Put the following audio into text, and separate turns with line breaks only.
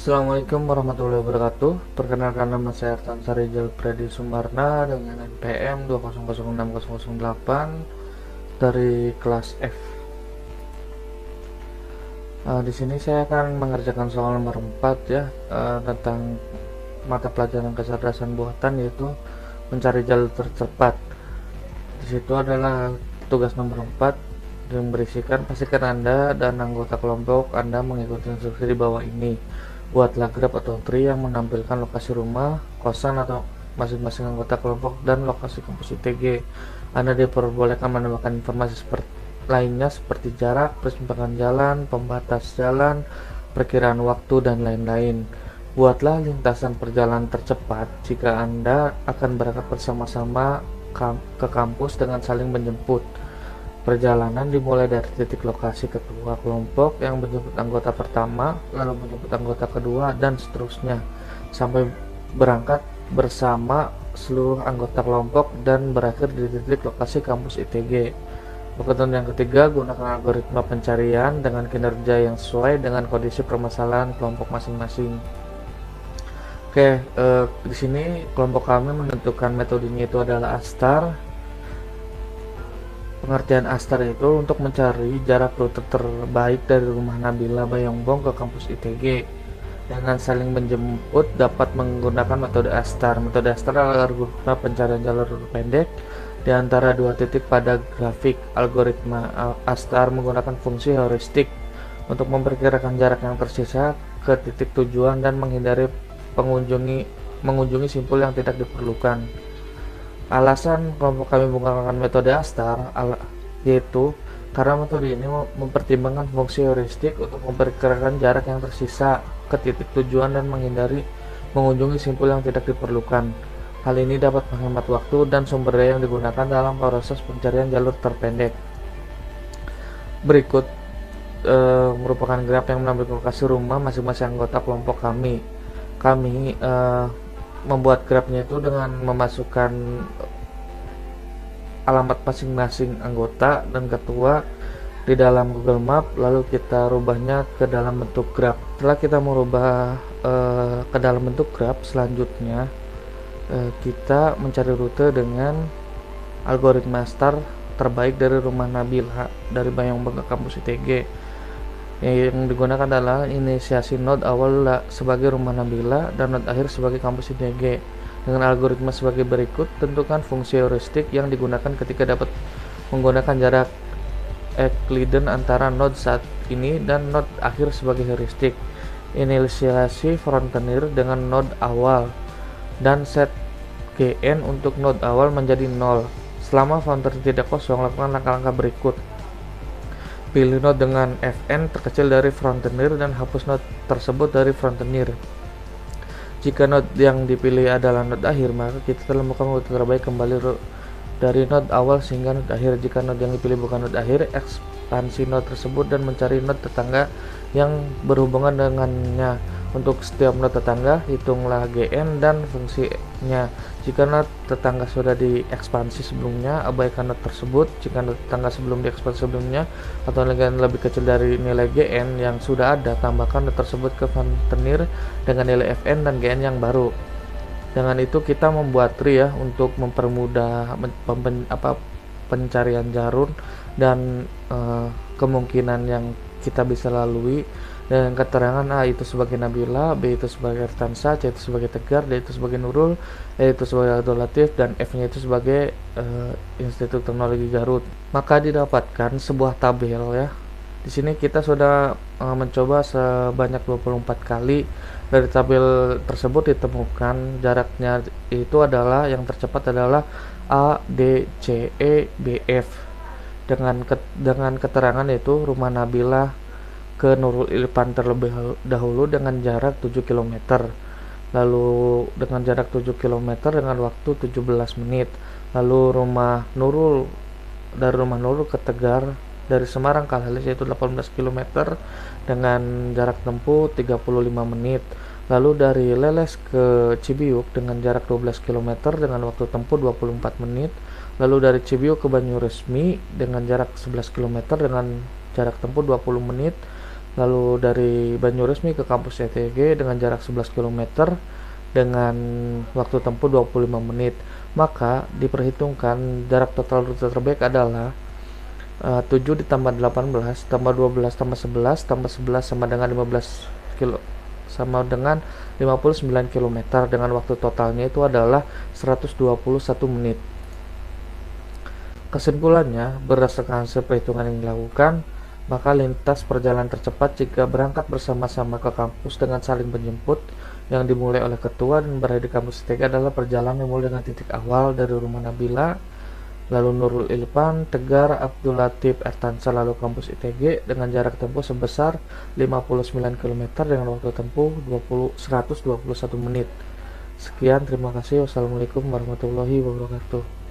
Assalamualaikum warahmatullahi wabarakatuh. Perkenalkan, nama saya Artansa Rizal Predi Sumarna dengan NPM 2006008 dari kelas F. Di sini saya akan mengerjakan soal nomor 4 ya, tentang mata pelajaran kecerdasan buatan, yaitu mencari jalur tercepat. Di situ adalah tugas nomor 4 yang berisikan, pastikan Anda dan anggota kelompok Anda mengikuti instruksi di bawah ini. Buatlah graf atau tree yang menampilkan lokasi rumah, kosan atau masing-masing anggota kelompok dan lokasi kampus ITG. Anda diperbolehkan menambahkan informasi lainnya seperti jarak, persimpangan jalan, pembatas jalan, perkiraan waktu, dan lain-lain. Buatlah lintasan perjalanan tercepat jika Anda akan berangkat bersama-sama ke kampus dengan saling menjemput. Perjalanan dimulai dari titik lokasi ketua kelompok yang menjemput anggota pertama, lalu menjemput anggota kedua, dan seterusnya sampai berangkat bersama seluruh anggota kelompok dan berakhir di titik lokasi kampus ITG. Ketentuan yang ketiga, gunakan algoritma pencarian dengan kinerja yang sesuai dengan kondisi permasalahan kelompok masing-masing. Oke, di sini kelompok kami menentukan metodenya itu adalah ASTAR. Pengertian ASTAR itu untuk mencari jarak rute terbaik dari rumah Nabila Bayongbong ke kampus ITG dengan saling menjemput dapat menggunakan metode ASTAR. Metode ASTAR adalah algoritma pencarian jalur pendek di antara dua titik pada grafik. Algoritma ASTAR menggunakan fungsi heuristik untuk memperkirakan jarak yang tersisa ke titik tujuan dan menghindari mengunjungi simpul yang tidak diperlukan. Alasan kelompok kami menggunakan metode ASTAR yaitu karena metode ini mempertimbangkan fungsi heuristik untuk memperkirakan jarak yang tersisa ke titik tujuan dan menghindari mengunjungi simpul yang tidak diperlukan. Hal ini dapat menghemat waktu dan sumber daya yang digunakan dalam proses pencarian jalur terpendek. Berikut merupakan graf yang menampilkan lokasi rumah masing-masing anggota kelompok kami. Kami membuat grafnya itu dengan memasukkan alamat masing-masing anggota dan ketua di dalam Google Map, lalu kita rubahnya ke dalam bentuk graf. Setelah kita merubah ke dalam bentuk graf, selanjutnya kita mencari rute dengan algoritma ASTAR terbaik dari rumah Nabila dari Bayongbong ke kampus ITG. Yang digunakan adalah inisiasi node awal sebagai rumah Nabila dan node akhir sebagai kampus ITG. Dengan algoritma sebagai berikut, tentukan fungsi heuristik yang digunakan ketika dapat menggunakan jarak Euclidean antara node saat ini dan node akhir sebagai heuristik. Inisiasi frontier dengan node awal dan set GN untuk node awal menjadi 0. Selama frontier tidak kosong, lakukan langkah-langkah berikut. Pilih node dengan Fn terkecil dari frontier dan hapus node tersebut dari frontier. Jika node yang dipilih adalah node akhir, maka kita telah melakukan rute terbaik kembali dari node awal sehingga node akhir. Jika node yang dipilih bukan node akhir, ekspansi node tersebut dan mencari node tetangga yang berhubungan dengannya. Untuk setiap node tetangga, hitunglah GN dan fungsinya. Jika node tetangga sudah diekspansi sebelumnya, abaikan node tersebut. Jika node tetangga sebelum diekspansi sebelumnya atau nilai lebih kecil dari nilai GN yang sudah ada, tambahkan node tersebut ke frontier dengan nilai Fn dan GN yang baru. Dengan itu kita membuat tree ya untuk mempermudah pencarian jalur dan kemungkinan yang kita bisa lalui dengan keterangan A itu sebagai Nabila, B itu sebagai Artansa, C itu sebagai Tegar, D itu sebagai Nurul, E itu sebagai Abdul Latif, dan F nya itu sebagai Institut Teknologi Garut. Maka didapatkan sebuah tabel ya. Di sini kita sudah mencoba sebanyak 24 kali. Dari tabel tersebut ditemukan jaraknya itu adalah yang tercepat adalah A, D, C, E, B, F. Dengan keterangan itu rumah Nabila ke Nurul Irfan terlebih dahulu dengan jarak 7 km, lalu dengan jarak 7 km dengan waktu 17 menit, lalu dari rumah Nurul ke Tegar dari Semarang ke Halis yaitu 18 km dengan jarak tempuh 35 menit, lalu dari Leles ke Cibiuk dengan jarak 12 km dengan waktu tempuh 24 menit, lalu dari Cibiuk ke Banyuresmi dengan jarak 11 km dengan jarak tempuh 20 menit, Lalu dari Banyuresmi ke kampus ITG dengan jarak 11 km dengan waktu tempuh 25 menit. Maka diperhitungkan jarak total rute terbaik adalah 7 ditambah 18 tambah 12 tambah 11 tambah 11 sama dengan 15 kilo, sama dengan 59 km dengan waktu totalnya itu adalah 121 menit. Kesimpulannya, berdasarkan hasil perhitungan yang dilakukan, maka lintas perjalanan tercepat jika berangkat bersama-sama ke kampus dengan saling menjemput yang dimulai oleh ketua dan berada di kampus ITG adalah perjalanan yang mulai dengan titik awal dari rumah Nabila, lalu Nurul Ilfan, Tegar, Abdul Latif, Ertansa, lalu kampus ITG dengan jarak tempuh sebesar 59 km dengan waktu tempuh 121 menit. Sekian, terima kasih. Wassalamualaikum warahmatullahi wabarakatuh.